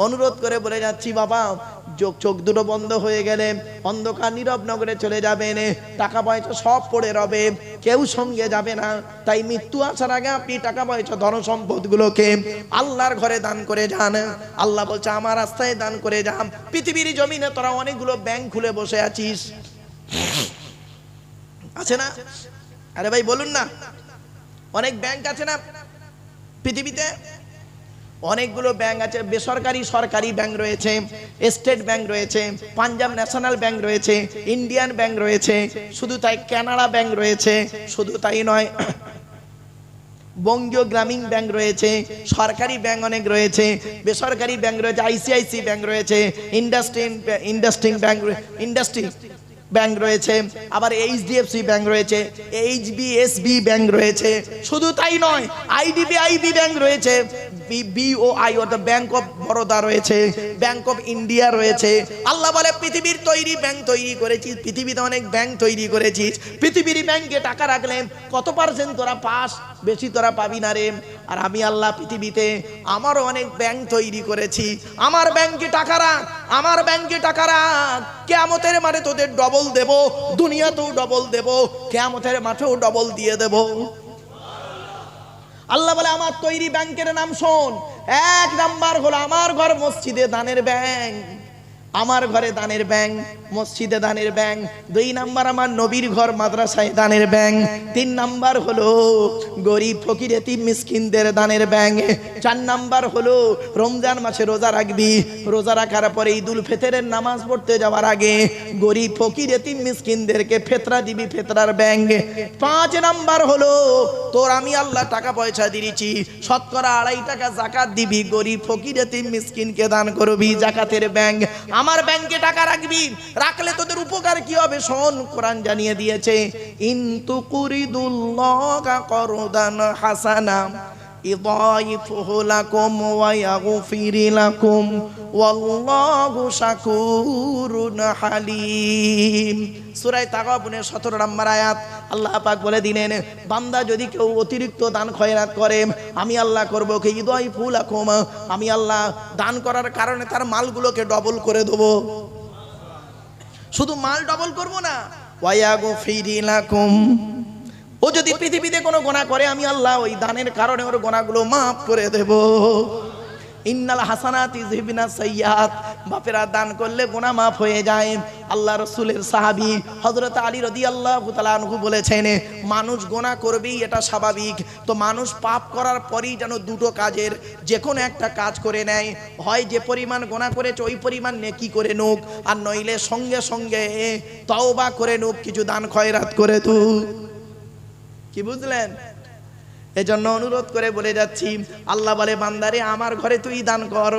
অনুরোধ করে বলে যাচ্ছি বাবা, চোখ দুটো বন্ধ হয়ে গেলে অন্ধকার নীরব নগরে চলে যাবেন, টাকা পয়সা সব পড়ে রবে, কেউ সঙ্গে যাবে না। তাই মৃত্যু আসার আগে আপনি টাকা পয়সা ধন সম্পদ গুলোকে আল্লাহর ঘরে দান করে যান। আল্লাহ বলছে আমার রাস্তায় দান করে যান। পৃথিবীর জমিনে তোরা অনেকগুলো ব্যাংক খুলে বসে আছিস, আছে না? আরে ভাই বলুন না, অনেক ব্যাংক আছে না পৃথিবীতে? অনেকগুলো ব্যাংক আছে, বেসরকারি সরকারি ব্যাংক রয়েছে, স্টেট ব্যাংক রয়েছে, পাঞ্জাব ন্যাশনাল ব্যাংক রয়েছে, ইন্ডিয়ান ব্যাংক রয়েছে, শুধু তাই কানাড়া ব্যাংক রয়েছে, শুধু তাই নয় বঙ্গীয় গ্রামীণ ব্যাংক রয়েছে, সরকারি ব্যাংক অনেক রয়েছে, বেসরকারি ব্যাংক রয়েছে, আইসিআইসি ব্যাংক রয়েছে, ইন্ডাস্ট্রি ব্যাংক রয়েছে, আবার এইচডিএফসি ব্যাংক রয়েছে, এইচবিএসবি ব্যাংক রয়েছে, শুধু তাই নয় আইডিবিআইবি ব্যাংক রয়েছে, বিওআই অর্থাৎ ব্যাংক অফ বরোদা রয়েছে, ব্যাংক অফ ইন্ডিয়া রয়েছে। আল্লাহ বলে পৃথিবীর তৈরি ব্যাংক তৈরি করেছিস, পৃথিবীতে অনেক ব্যাংক তৈরি করেছিস, পৃথিবীর ব্যাংকে টাকা রাখলে কত পার্সেন্ট তোরা পাস, বেশি তোরা পাবি না রে। আর আমি আল্লাহ পৃথিবীতে আমারও অনেক ব্যাংক তৈরি করেছি, আমার ব্যাংকে টাকা রাখ, আমার ব্যাংকে টাকা রাখ, কিয়ামতের মাঠে তোদের ডবল দেব, দুনিয়াতেও ডবল দেব, কিয়ামতের মাঠেও ডবল দিয়ে দেব। আল্লাহ বলে আমার তৈরি ব্যাংকের নাম শোন, 1 নাম্বার হলো আমার ঘর মসজিদে দানের ব্যাংক, আমার ঘরে দানের ব্যাংক, মসজিদে দানের ব্যাংক। 2 নাম্বার আমার নবীর ঘর মাদ্রাসায় দানের ব্যাংক। 3 নাম্বার হলো গরিব ফকির এতিম মিসকিনদের দানের ব্যাংক। 4 নাম্বার হলো রমজান মাসে রোজা রাখবি, রোজা রাখার পরে ঈদুল ফিতরের নামাজ পড়তে যাওয়ার আগে গরিব ফকির এতিম মিসকিনদেরকে ফিতরা দিবি, ফিতরার ব্যাংক। 5 নাম্বার হলো তোর আমি আল্লাহ টাকা পয়সা দিয়েছি, শতকরা 2.5 টাকা যাকাত দিবি, গরিব ফকির এতিম মিসকিনকে দান করবি, যাকাতের ব্যাংক। আমার ব্যাংকে টাকা রাখবি, রাখলে তোদের উপকার কি হবে শোন, কোরআন জানিয়ে দিয়েছে ইনতু কুরিদুল্লাহা করদান হাসানা ইদাইফুহু লাকুম ওয়া ইয়াগফির লাকুম ওয়াল্লাহু শাকুরুন হালিম। সূরা তাগাবুনের 17 নম্বর আয়াত। আল্লাহ পাক বলে দিলেন বান্দা যদি কেউ অতিরিক্ত দান খয়রাত করে আমি আল্লাহ করব কি ইদাইফুহু লাকুম, আমি আল্লাহ দান করার কারণে তার মালগুলোকে ডবল করে দেব। শুধু মাল ডবল করব না, ওয়া ইয়াগফির লাকুম, ও যদি পৃথিবীতে কোনো গুনাহ করে আমি আল্লাহ ওই দানের কারণে ওর গুনাহগুলো মাফ করে দেব। ইন্নাল হাসানাতি ইযহিবনা সাইয়্যাত, বাপেরা দান করলে গুনাহ মাফ হয়ে যায়। আল্লাহ রাসূলের সাহাবী হযরত আলী রাদিয়াল্লাহু তাআলা আনহু বলেছেন মানুষ গুনাহ করবেই, এটা স্বাভাবিক। তো মানুষ পাপ করার পরেই যেন দুটো কাজের যে কোনো একটা কাজ করে নেয়, হয় যে পরিমাণ গুনাহ করেছে ওই পরিমাণ নেকি করে নুক, আর নইলে সঙ্গে সঙ্গে তওবা করে নুক, কিছু দান খয়রাত করে তু। কি বুঝলেন? এজন্য অনুরোধ করে বলে যাচ্ছি আল্লাহ বলে বান্দারে আমার ঘরে তুই দান কর।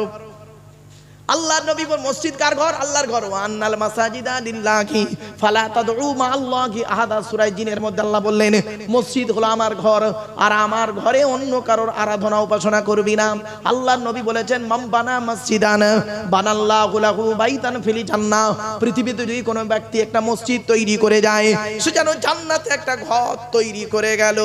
আল্লাহর নবী বলেন মসজিদ কার ঘর? আল্লাহর ঘর। ওয়ান্নাল মাসাজিদা লিল্লাহি ফালা তাদউ মা আল্লাহি আহাদা। সূরা জিনের মধ্যে আল্লাহ বললেন মসজিদ হলো আমার ঘর, আর আমার ঘরে অন্য কারোর আরাধনা উপাসনা করবি না। আল্লাহর নবী বলেছেন মান বানা মসজিদান বানাল্লাহু লাহু বাইতান ফিল জান্নাহ। পৃথিবীতে যদি কোনো ব্যক্তি একটা মসজিদ তৈরি করে যায় সে যেন জান্নাতে একটা ঘর তৈরি করে গেল।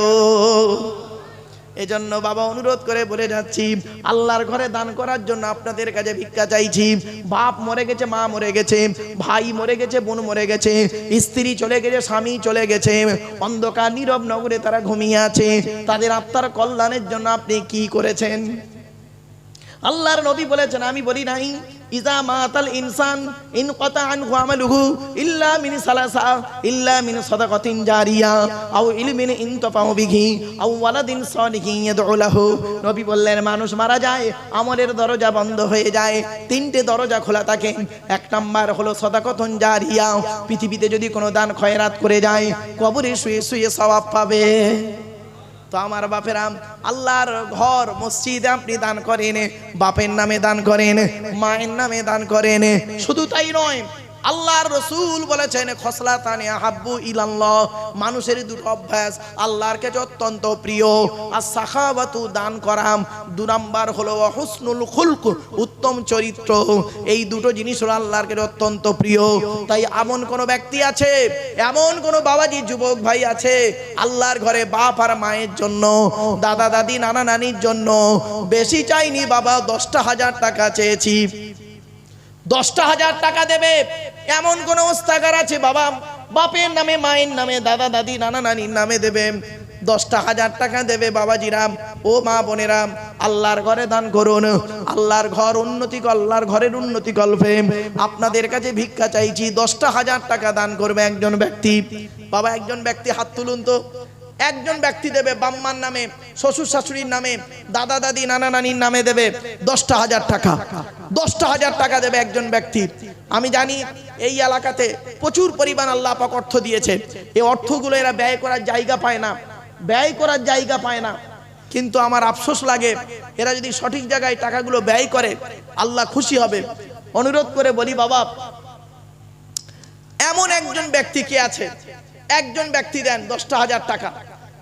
এজন্য বাবা অনুরোধ করে বলে যাচ্ছি আল্লাহর ঘরে দান করার জন্য আপনাদের কাছে ভিক্ষা চাইছি। বাপ মরে গেছে, মা মরে গেছে, ভাই মরে গেছে, বোন মরে গেছে, স্ত্রী চলে গেছে, স্বামী চলে গেছে, অন্ধকার নীরব নগরে তারা ঘুমিয়ে আছে, তাদের আত্মার কল্যাণের জন্য আপনি কি করেছেন? আল্লাহর নবী বলেছেন আমি বলি নাই ইজা মাতাল ইনসান ইনকাতা আনহু আমালুহু ইল্লা মিন সালাসা ইল্লা মিন সাদাকাতিন জারিয়া আও ইলমিন ইনতাফাউ বিহি আও ওয়ালাদিন সালিহিন ইয়াদউ লাহু। নবী বললেন মানুষ মারা যায়, আমলের দরজা বন্ধ হয়ে যায়, 3টে দরজা খোলা থাকে। 1 নাম্বার হলো সাদাকাতুন জারিয়া, পৃথিবীতে যদি কোনো দান খয়রাত করে যায় কবরে শুয়ে শুয়ে সওয়াব পাবে। তো আমার বাপেরা আল্লাহর ঘর মসজিদে আপনি দান করেন, বাপের নামে দান করেন, মায়ের নামে দান করেন, শুধু তাই নয় আল্লাহর রাসূল বলেছেন খসলাতানি আহাব্বু ইলাল্লাহ, মানুষের দুটো অভ্যাস আল্লাহর কাছে অত্যন্ত প্রিয়। as-সাখাওয়াতু, দান করা, 2 নাম্বার হলো হুসনুল খুলক, উত্তম চরিত্র। এই দুটো জিনিস হলো আল্লাহর কাছে অত্যন্ত প্রিয়। তাই এমন কোন ব্যক্তি আছে, এমন কোন বাবাজি যুবক ভাই আছে, আল্লাহর ঘরে বাপ আর মায়ের জন্য, দাদা দাদি নানা নানির জন্য বেশি চাইনি বাবা, 10,000 টাকা চেয়েছি, 10,000 টাকা দেবে, এমন কোন ওস্তাগার আছে বাবা, বাপের নামে মায়ের নামে দাদা দাদি নানা নানির নামে দেবে, 10,000 টাকা দেবে। বাবাজিরাম ও মা বোনেরাম, আল্লাহর ঘরে দান করুন। আল্লাহর ঘর উন্নতি, আল্লাহর ঘরের উন্নতি কল্পে আপনাদের কাছে ভিক্ষা চাইছি, 10,000 টাকা দান করবে একজন ব্যক্তি। বাবা একজন ব্যক্তি হাত তুলুন তো। একজন ব্যক্তি দেবে বাম্মার নামে, শ্বশুর শাশুড়ির নামে, দাদা দাদি নানা নানির নামে দেবে 10,000 টাকা। 10,000 টাকা দেবে একজন ব্যক্তি। আমি জানি এই এলাকাতে প্রচুর পরিমাণ আল্লাহ পাক অর্থ দিয়েছে, এই অর্থগুলো এরা ব্যয় করার জায়গা পায় না, ব্যয় করার জায়গা পায় না। কিন্তু আমার আফসোস লাগে, এরা যদি সঠিক জায়গায় টাকাগুলো ব্যয় করে আল্লাহ খুশি হবে। অনুরোধ করে বলি বাবা, এমন একজন ব্যক্তি কে আছে, একজন ব্যক্তি দেন 10,000 টাকা।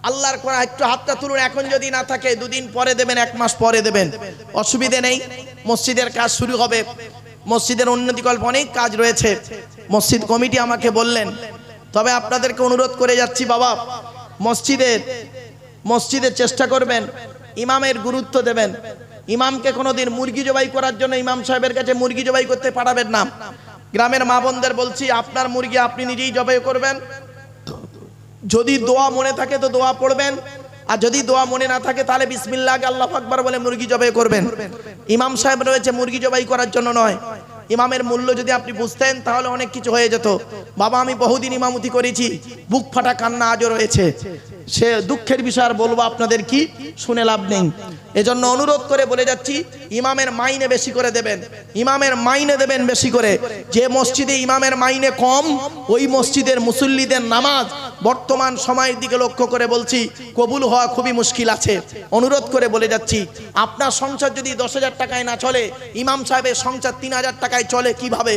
আল্লাহর কোরআন, একটু হাতটা তুলুন। এখন যদি না থাকে 2 দিন পরে দেবেন, 1 মাস পরে দেবেন, অসুবিধে নেই। মসজিদের কাজ শুরু হবে, মসজিদের উন্নতিকল্প অনেক কাজ রয়েছে, মসজিদ কমিটি আমাকে বললেন। তবে আপনাদেরকে অনুরোধ করে যাচ্ছি বাবা, মসজিদের চেষ্টা করবেন, ইমামের গুরুত্ব দেবেন। ইমামকে কোনোদিন মুরগি জবাই করার জন্য ইমাম সাহেবের কাছে মুরগি জবাই করতে পাঠাবেন না। গ্রামের মা বোনদের বলছি, আপনার মুরগি আপনি নিজেই জবাই করবেন। যদি দোয়া মনে থাকে তো দোয়া পড়বেন, আর যদি দোয়া মনে না থাকে তাহলে বিসমিল্লাহ আল্লাহু আকবার বলে মুরগি জবাই করবেন। ইমাম সাহেব রয়েছে মুরগি জবাই করার জন্য নয়। ইমামের মূল্য যদি আপনি বুঝতেন তাহলে অনেক কিছু হয়ে যেত। বাবা আমি বহুদিন ইমামতি করেছি, বুক ফাটা কান্না আজও রয়েছে। সে দুঃখের বিষয় আর বলবো আপনাদের কি, শুনে লাভ নেই। এজন্য অনুরোধ করে বলে যাচ্ছি, ইমামের মাইনে বেশি করে দেবেন, ইমামের মাইনে দেবেন বেশি করে। যে মসজিদে ইমামের মাইনে কম, ওই মসজিদের মুসল্লিদের নামাজ বর্তমান সময়ের দিকে লক্ষ্য করে বলছি কবুল হওয়া খুবই মুশকিল আছে। অনুরোধ করে বলে যাচ্ছি, আপনার সংসার যদি 10,000 টাকায় না চলে, ইমাম সাহেবের সংসার 3,000 টাকায় চলে কিভাবে?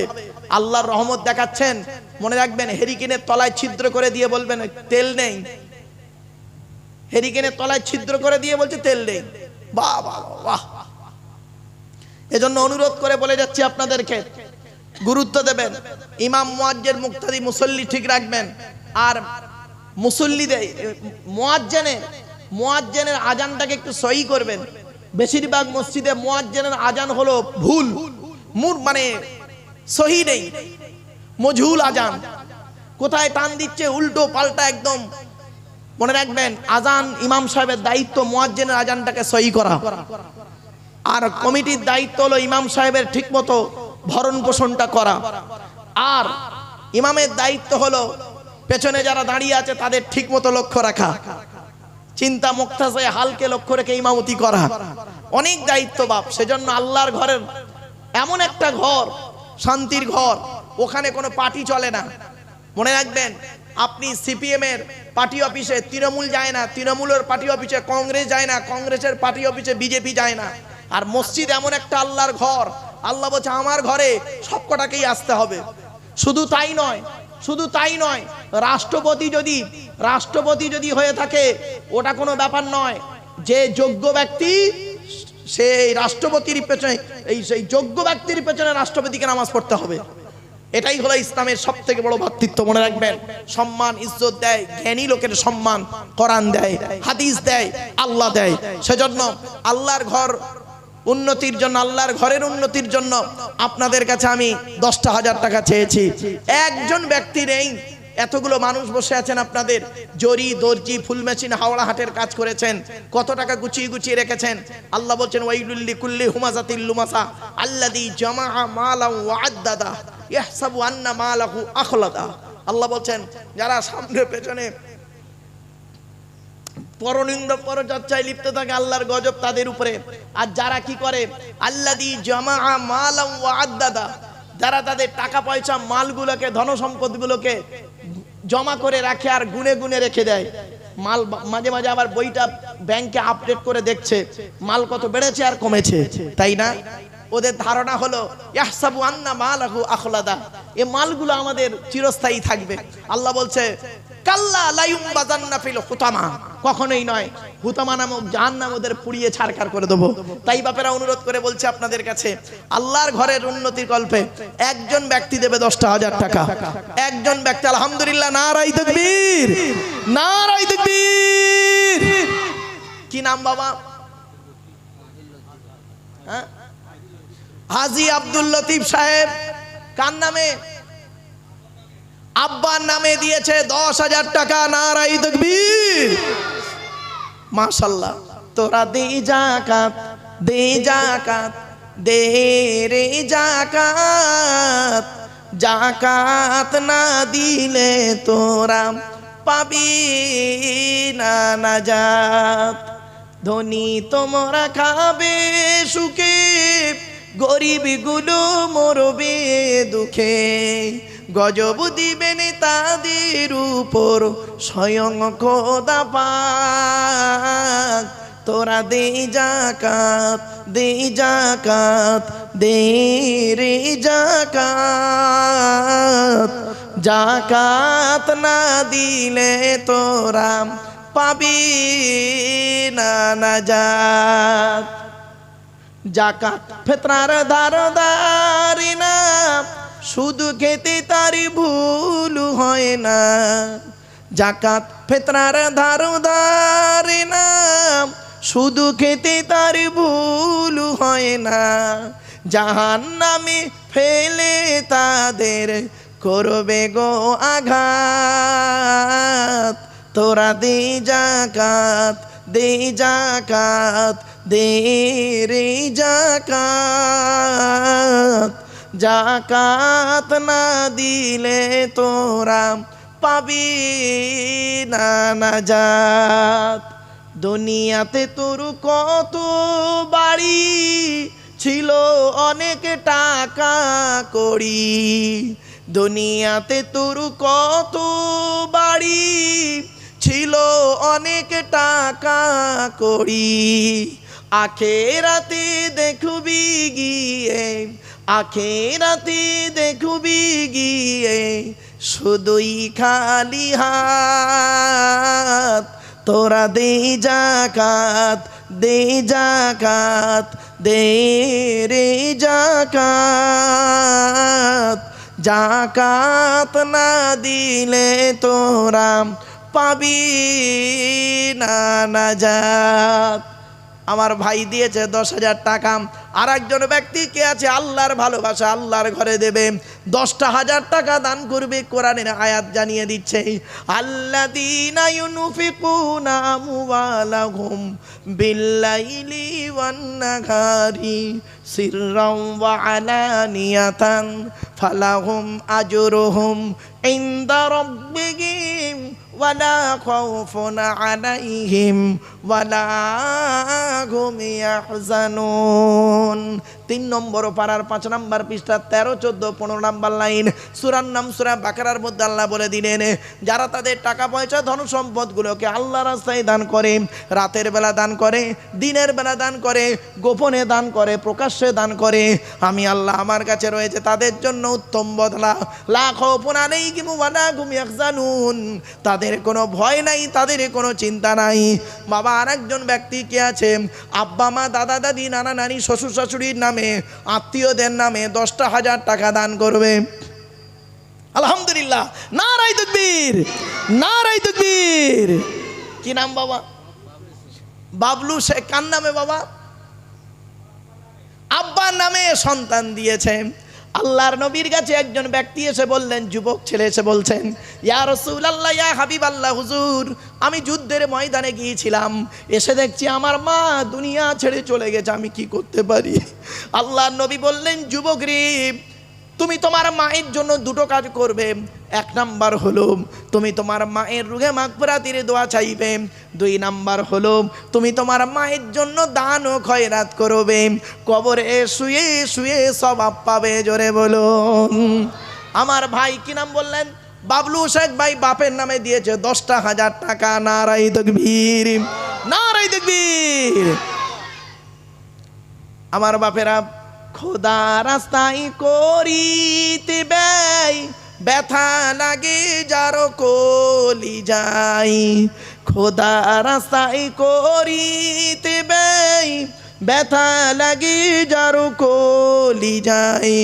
আল্লাহর রহমত দেখাচ্ছেন। মনে রাখবেন, হেরিকেনের তলায় ছিদ্র করে দিয়ে বলবেন তেল নেই, হেরিকেনের তলায় ছিদ্র করে দিয়ে বলছে তেল নেই। বাহ বাহ বাহ। এজন্য অনুরোধ করে বলে যাচ্ছি আপনাদেরকে, গুরুত্ব দেবেন। ইমাম, মুয়াজ্জিন, মুক্তাদি, মুসল্লি ঠিক রাখবেন। আর মুসল্লিদের মুয়াজ্জিনের আজানটাকে একটু সহি করবেন। বেশিরভাগ মসজিদে মুয়াজ্জিনের আজান হলো ভুল, মানে সহি নেই, মজহুল আজান, কোথায় টান দিচ্ছে উল্টো পাল্টা একদম। মনে রাখবেন, আজান ইমাম সাহেবের দায়িত্ব মুয়াজ্জিনের আজানটাকে সহি করা, আর কমিটির দায়িত্ব হলো ইমাম সাহেবের ঠিকমতো ভরণ পোষণটা করা, আর ইমামের দায়িত্ব হলো পেছনে যারা দাঁড়িয়ে আছে তাদের ঠিকমতো লক্ষ্য রাখা, চিন্তা মুক্তাসে হালকে লক্ষ্য রেখে ইমামতি করা। অনেক দায়িত্ব বাপ। সেজন্য আল্লাহর ঘরের এমন একটা ঘর, শান্তির ঘর, ওখানে কোনো পার্টি চলে না। মনে রাখবেন, আপনি সিপিএম এর পার্টি অফিসে তৃণমূল যায় না, তৃণমূলের পার্টি অফিসে কংগ্রেস যায় না, কংগ্রেসের পার্টি অফিসে বিজেপি যায় না। আর মসজিদ এমন একটা আল্লাহর ঘর, আল্লাহ বলছে আমার ঘরে সবকটাকেই আসতে হবে। শুধু তাই নয়, রাষ্ট্রপতি যদি হয়ে থাকে ওটা কোনো ব্যাপার নয়। যে যোগ্য ব্যক্তি, সেই রাষ্ট্রপতির পেছনে, সেই যোগ্য ব্যক্তির পেছনে রাষ্ট্রপতিকে নামাজ পড়তে হবে। এটাই হলো ইসলামের সবথেকে বড় ভ্রাতৃত্ব। মনে রাখবেন, সম্মান ইজ্জত দেয় জ্ঞানী লোকের সম্মান, কোরআন দেয়, হাদিস দেয়, আল্লাহ দেয়। সেজন্য আল্লাহর ঘর উন্নতির জন্য, আল্লাহর ঘরের উন্নতির জন্য আপনাদের কাছে আমি 10,000 টাকা চেয়েছি। একজন ব্যক্তি নেই, এতগুলো মানুষ বসে আছেন, আপনাদের জরি, দর্জি, ফুল মেশিন, হাওড়া হাটের কাজ করেছেন, কত টাকা গুছিয়ে রেখেছেন। আল্লাহ বলছেন ওয়াইলুল লিকুল্লি হুমাযাতিল লুমাযা আল্লাযী জামাআ মালান ওয়া আদ্দাদা ইয়াহসাবু আন্না মালাহু আখলাদা। আল্লাহ বলছেন, যারা সামনে পেছনে পরনিন্দা পরচর্চায় লিপ্ত থাকে, আল্লাহর গজব তাদের উপরে। আর যারা কি করে, আল্লাযী জামাআ মালান ওয়া আদ্দাদা, যারা তাদের টাকা পয়সা, মালগুলোকে, ধন সম্পদগুলোকে জমা করে রাখে আর গুনে গুনে রেখে দেয়। মাল মাঝে মাঝে আবার বইটা ব্যাংকে আপডেট করে দেখছে মাল কত বেড়েছে আর কমেছে, তাই না? ওদের ধারণা হলো ইয়াহসাবু আন্না মালাহু আখলাদা, এই মালগুলো আমাদের চিরস্থায়ী থাকবে। আল্লাহ বলছে কাল্লা লা ইউমবাযান্না ফিল হুতামা, কখনোই নয়, হুতামা নামক জাহান্নাম ওদের পুড়িয়ে ছারখার করে দেবো। তাই বাপেরা অনুরোধ করে বলছে আপনাদের কাছে, আল্লাহর ঘরের উন্নতির কল্পে একজন ব্যক্তি দেবে 10,000 টাকা। একজন ব্যক্তি, আলহামদুলিল্লাহ, নারায়ে তাকবীর, নারায়ে তাকবীর। কি নাম বাবা? হ্যাঁ, হাজী আব্দুল লতিফ সাহেব। কার নামে? আব্বার নামে দিয়েছে 10,000 টাকা। নারায়ে তাকবীর, মাশাআল্লাহ। তোরা দে যাকাত, দে যাকাত, দে রে যাকাত, যাকাত না দিলে তোরা পাবি না নাজাত। ধনী তোমরা খাবে সুখে, গরিব গুলো মরবে দুঃখে, গজব দিবেন তাদের উপর স্বয়ং খোদা পাক। তোরা দে যাকাত, দে যাকাত, দে রে যাকাত, যাকাত না দিলে তোরা পাবি না নাজাত। যাকাত ফিতরার ধারদারি না, শুধু খেতে তার ভুল হয় না। যাকাত ফিতরার ধারদারি না, শুধু খেতে তার ভুল হয় না। জাহান্নামে ফেলে তাদের করবে গো আঘাত। তোরা দে যাকাত, দে যাকাত, দে রে যাকাত, যাকাত না দিলে তোরা পাবি না নাজাত। দুনিয়াতে তোর কত বাড়ি ছিল, অনেক টাকা কড়ি। দুনিয়াতে তোর কত বাড়ি ছিল, অনেক টাকা কড়ি। আখেরাতে দেখবি গিয়ে, আখেরাতে দেখবি গিয়ে শুধুই খালি হাত। তোরা দে যাকাত, দে যাকাত, দে রে যাকাত, যাকাত না দিলে তোরা পাবি না নাজাত। আমার ভাই দিয়েছে 10,000 টাকা। আর একজন ব্যক্তি কে আছে, আল্লাহর ভালোবাসা, আল্লাহর ঘরে দেবে, 10,000 টাকা দান করবে। কোরআনের আয়াত জানিয়ে দিচ্ছে, আল্লাযীনা ইউনফিকুনা আমওয়ালাহুম বিল্লাইলি ওয়ান নাহারি সিররাও ওয়া আলানিয়াতান ফালাহুম আজরুহুম ইনদা রাব্বিহিম ওয়ালা খাউফুন আলাইহিম ওয়ালা হুম ইয়াহজানুন। 3 নম্বর পারার 5 নম্বর পৃষ্ঠা 13, 14, 15 নম্বর লাইন। সূরার নাম সূরা বাকারার মধ্যে আল্লাহ বলে দিলেন, যারা তাদের টাকা পয়সা ধন সম্পদগুলোকে আল্লাহর রাস্তায় দান করে, রাতের বেলা দান করে, দিনের বেলা দান করে, গোপনে দান করে, প্রকাশ্যে দান করে, আমি আল্লাহ আমার কাছে রয়েছে তাদের জন্য উত্তম বদলা। লা খাউফুন আলাইহিম ওয়ালা হুম ইয়াহজানুন, তাদের কোনো ভয় নাই, তাদের কোনো চিন্তা নাই। বাবা, আরেকজন ব্যক্তি কে আছে, আব্বা মা, দাদা দাদি, নানা নানি, শ্বশুর শাশুড়ির নামে, আত্মীয়দের নামে 10,000 টাকা দান করবে। আলহামদুলিল্লাহ, নারায়ে তাকবীর, নারায়ে তাকবীর। কি নাম বাবা? বাবলু শেখ। কার নামে বাবা? আব্বার নামে সন্তান দিয়েছে। আল্লাহর নবীর কাছে একজন ব্যক্তি এসে বললেন, যুবক ছেলে এসে বলছেন, ইয়া রাসূলুল্লাহ, ইয়া হাবিবাল্লাহ, হুজুর, আমি যুদ্ধের ময়দানে গিয়েছিলাম, এসে দেখছি আমার মা দুনিয়া ছেড়ে চলে গেছে, আমি কি করতে পারি? আল্লাহর নবী বললেন, যুবক রে, তুমি তোমার মায়ের জন্য 2টো কাজ করবে। 1 নাম্বার হলো তুমি তোমার মায়ের রুহে মাগফিরাতের দোয়া চাইবে। 2 নাম্বার হলো তুমি তোমার মায়ের জন্য দান ও খয়রাত করবে। কবরে শুয়ে শুয়ে সওয়াব পাবে। জোরে বলুন। আমার ভাই কি নাম বললেন? বাবলু শেখ ভাই বাপের নামে দিয়েছে 10,000 টাকা। নারায়ে তাকবীর, নারায়ে তাকবীর। আমার বাপেরা খোদা রাস্তায় করিতে ব্যয়, ব্যথা লাগে যারো কলি যাই। খোদা রাস্তায় করিতে ব্যয়, ব্যথা লাগে যারো কলি যাই।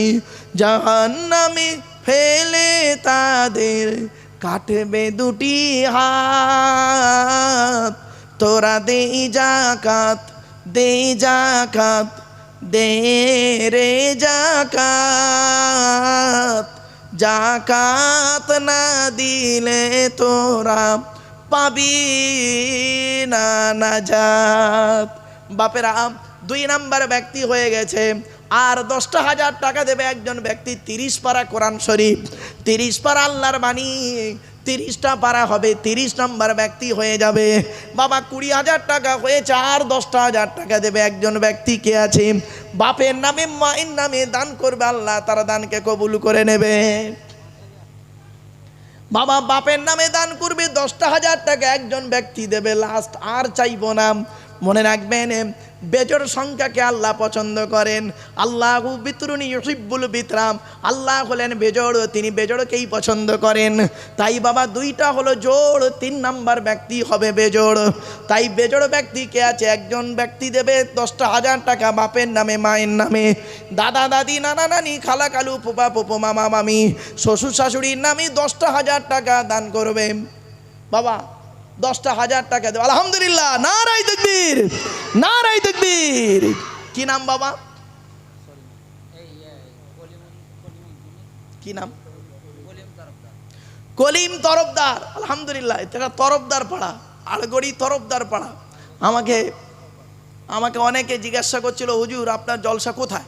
জাহান্নামে ফেলে তাদের কাটবে দুটি হাত। তোরা দে জাকাত, দে জাকাত, দে রে জাকাত। জাকাত না দিলে তোরা পাবি না নাজাত। বাপেরা 2 নাম্বার ব্যক্তি হয়ে গেছে। আর 10,000 টাকা দেবে একজন ব্যক্তি 30 পারা কোরআন শরীফ, 30 পারা আল্লাহর বাণী, 30টা পারা হবে, 30 নাম্বার ব্যক্তি হয়ে যাবে। বাবা 20,000 টাকা হয়েছে, আর 10,000 টাকা দেবে একজন ব্যক্তি। কে আছে? বাপের নামে মায়ের নামে দান করবে, আল্লাহ তার দানকে কবুল করে নেবে। বাবা বাপের নামে দান করবে, 10,000 টাকা একজন ব্যক্তি দেবে, লাস্ট আর চাইবো না। মনে রাখবেন, বেজোড় সংখ্যাকে আল্লাহ পছন্দ করেন। আল্লাহু বিতরুনি ইউহিব্বুল বিতরাম। আল্লাহ হলেন বেজোড়, তিনি বেজোড়কেই পছন্দ করেন। তাই বাবা 2টা হলো জোড়, 3 নাম্বার ব্যক্তি হবে বেজোড়। তাই বেজোড় ব্যক্তি কে আছে? একজন ব্যক্তি দেবে 10,000 টাকা বাপের নামে মায়ের নামে, দাদা দাদি নানা নানি খালা কালু ফুপা ফুপু মামা মামি শ্বশুর শাশুড়ির নামে 10,000 টাকা দান করবে। বাবা 10,000 টাকা দেবে। আলহামদুলিল্লাহ, নারায়ে তাকবীর, নারায়ে তাকবীর। কি নাম বাবা? কি নাম? কলিম তরফদার। আলহামদুলিল্লাহ, এটা তরফদার পাড়া, আড়গড়ি তরফদার পাড়া। আমাকে অনেকে জিজ্ঞাসা করছিল, হুজুর আপনার জলসা কোথায়?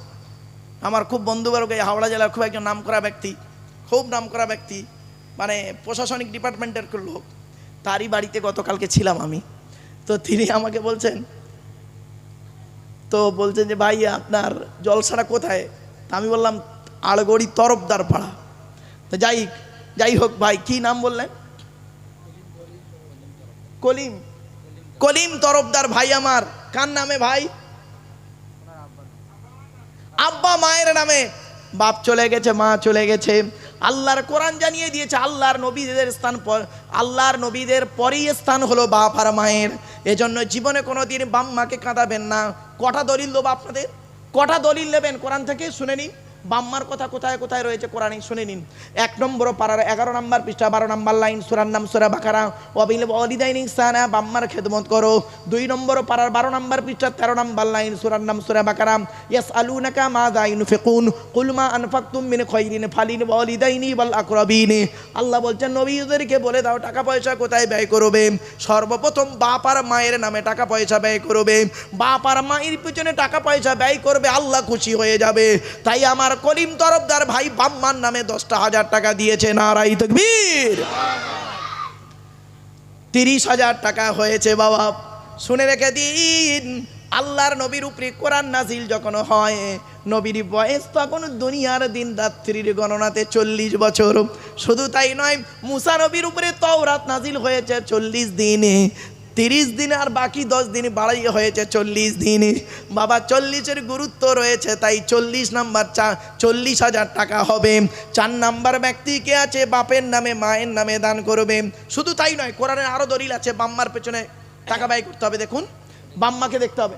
আমার খুব বন্ধুবর্গ, হাওড়া জেলার খুব একজন নামকরা ব্যক্তি, খুব নামকরা ব্যক্তি, মানে প্রশাসনিক ডিপার্টমেন্টের লোক। তারই বাড়িতে গতকালকে ছিলাম আমি। তো তিনি আমাকে বলছেন যে ভাই আপনার জলসাটা কোথায়? তা আমি বললাম আড়গড়ি তরফদার পাড়া। তো যাই হোক ভাই, কি নাম বললেন? কলিম, কলিম তরফদার ভাই আমার। কার নামে ভাই? আব্বা মায়ের নামে। বাপ চলে গেছে, মা চলে গেছে। আল্লাহর কোরআন জানিয়ে দিয়েছে আল্লাহর নবীদের স্থান, আল্লাহর নবীদের পরেই স্থান হলো বাপ আর মায়ের। এজন্য জীবনে কোনোদিন বাপ মাকে কাঁদাবেন না। কটা দলিল দেবো আপনাদের? কটা দলিল নেবেন কোরআন থেকে? শুনে নিন। বাম্মার কথা কোথায় কোথায় রয়েছে কোরআনে, শুনে নিন। 1 নম্বর পারার 11 নম্বর পৃষ্ঠা 12 নম্বর লাইন, সূরার নাম সূরা বাকারা। ওয়াবিল ওয়ালিদাইনি ইহসানা, বাম্মার খেদমত করো। 2 নম্বর পারার 12 নম্বর পৃষ্ঠা 13 নম্বর লাইন, সূরার নাম সূরা বাকারা। ইয়াসআলুনাকা মাযা ইউনফিকুন কুল মা আনফাকতুম মিন খায়রিন ফালিল ওয়ালিদাইনি ওয়াল আকরাবিন। আল্লাহ বলছেন নবীদেরকে বলে দাও টাকা পয়সা কোথায় ব্যয় করবে। সর্বপ্রথম বাপ আর মায়ের নামে টাকা পয়সা ব্যয় করবে। বাপ আর মায়ের পিছনে টাকা পয়সা ব্যয় করবে, আল্লাহ খুশি হয়ে যাবে। তাই আমার কলিম তরফদার ভাই বাম্মার নামে 10,000 টাকা দিয়েছে। নারায়ে তাকবীর। 30,000 টাকা হয়েছে। বাবা শুনে রেখে দিন, আল্লাহর নবীর উপরে কোরআন নাজিল যখন হয়, নবীর বয়স তখন দুনিয়ার দিন রাত্রির গণনাতে 40 বছর। শুধু তাই নয়, মুসা নবীর উপরে তাওরাত নাজিল হয়েছে 40 দিনে। 30 দিন আর বাকি 10 দিন বাড়াই হয়েছে 40 দিন। বাবা 40-এর গুরুত্ব রয়েছে, তাই 40 নাম্বার 40,000 টাকা হবে। 4 নাম্বার ব্যক্তি কে আছে? বাপের নামে মায়ের নামে দান করবে। শুধু তাই নয়, কোরআনের আরো দলিল আছে বাম্মার পেছনে টাকা ব্যয় করতে হবে। দেখুন, বাম্মাকে দেখতে হবে।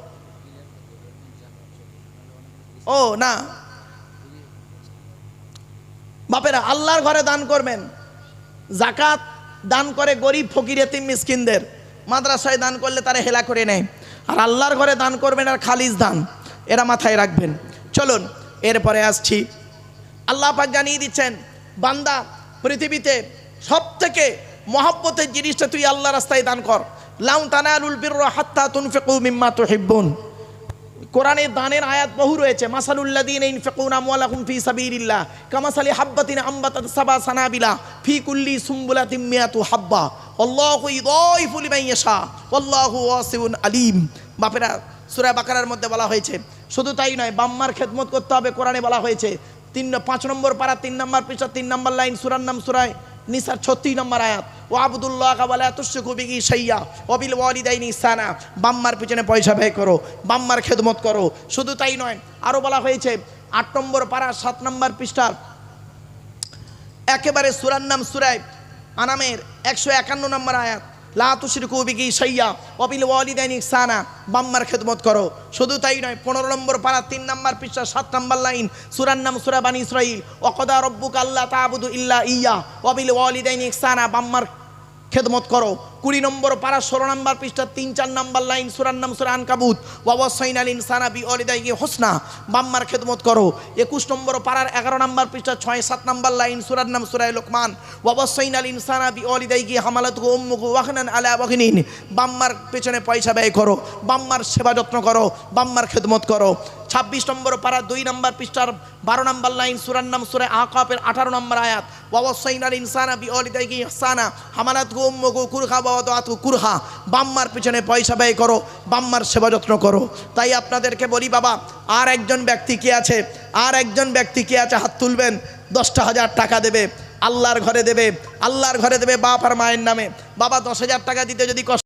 ও না, বাপেরা আল্লাহর ঘরে দান করবেন, জাকাত দান করে গরিব ফকির এতিম মিসকিনদের, মাদ্রাসায় দান করলে তারা হেলা করে নেয়। আর আল্লাহর ঘরে দান করবেন আর খালিস দান, এরা মাথায় রাখবেন। চলুন এরপরে আসছি। আল্লাহ পাক জানিয়ে দিচ্ছেন, বান্দা পৃথিবীতে সব থেকে মহব্বতের জিনিসটা তুই আল্লাহ রাস্তায় দান কর। লাউ তানালুল বিররা হাত্তা তুনফিকু মিম্মা তুহিব্বুন। কোরআনে দানের আয়াত বহু রয়েছে। মাসালুল্লাযীনা ইনফিকুনা আমওয়ালাহুম ফি সাবিলিল্লাহ কামাসালি হাববাতিন আম্বাতাত সাবা সানাবিলা ফি কুল্লি সুমবুলাতিন মিয়াতু হাব্বা আল্লাহু ইযাইফু লিমান ইয়াশা আল্লাহু ওয়াসিউন আলিম। বাপেরা সূরা বাকারার মধ্যে বলা হয়েছে। শুধু তাই নয়, বাম্মার খেদমত করতে হবে, কোরআনে বলা হয়েছে। 5 নম্বর পারা 3 নম্বর পৃষ্ঠা 3 নম্বর লাইন, সূরার নাম সূরা নিসার 36 নম্বর আয়াত। ও আবুদুল্লাহ ওয়ালা তুশরিকু বিহি শাইয়্যা ওয়া বিল ওয়ালিদাইনি ইহসানা। বাম্মার পিছনে পয়সা ব্যয় করো, বাম্মার খেদমত করো। শুধু তাই নয়, আরো বলা হয়েছে 8 নম্বর পারা 7 নম্বর পৃষ্ঠার একেবারে সূরার নাম সূরা আনামের 151 নম্বর আয়াত, লা তুশরিকু বিহি শাইয়্যা ওয়া বিল ওয়ালিদাইনি ইহসানা, বাম্মার খেদমত করো। শুধু তাই নয়, 15 নম্বর পারা 3 নম্বর পৃষ্ঠা 7 নম্বর লাইন, সূরার নাম সূরা বানী ইসরাঈল, ওয়া ক্বাদা রাব্বুকা আল্লা তা'বুদু ইল্লা ইয়্যা ওয়া বিল ওয়ালিদাইনি ইহসানা, বাম্মার খেদমত করো। 20 নম্বর পারা 16 নম্বর পৃষ্ঠা 3-4 নম্বর লাইন, সূরার নাম সূরা আনকাবুত, ওয়া ওয়াসাইনাল ইনসানা বিওয়ালিদাইহি হুসনা, বাম্মার খেদমত করো। 21 নম্বর পারার 11 নম্বর পৃষ্ঠা 6-7 নম্বর লাইন, সূরার নাম সূরা লোকমান, ওয়া ওয়াসাইনাল ইনসানা বিওয়ালিদাইহি হামালাতুহু উম্মুহু ওয়াহনান আলা ওয়াহনিন, বাম্মার পেছনে পয়সা ব্যয় করো, বাম্মার সেবা যত্ন করো, বাম্মার খেদমত করো। 26 নম্বর পারা 2 নম্বর পৃষ্ঠার 12 নম্বর লাইন, সূরার নাম সূরা আকাফের 18 নম্বর আয়াত, ওয়া ওয়াসাইনাল ইনসানা বিওয়ালিদাইহি ইহসানা হামালাতুহু উম্মুহু কুরহা ওয়া ওয়াদাতুহু কুরহা, বাম্মার পিছনে পয়সা ব্যয় করো, বাম্মার সেবা যত্ন করো। তাই আপনাদেরকে বলি বাবা, আর একজন ব্যক্তি কি আছে, আর একজন ব্যক্তি কি আছে, হাত তুলবেন। 10,000 টাকা দেবে, আল্লাহর ঘরে দেবে, আল্লাহর ঘরে দেবে বাপ আর মায়ের নামে। বাবা 10,000 টাকা দিতে যদি কষ্ট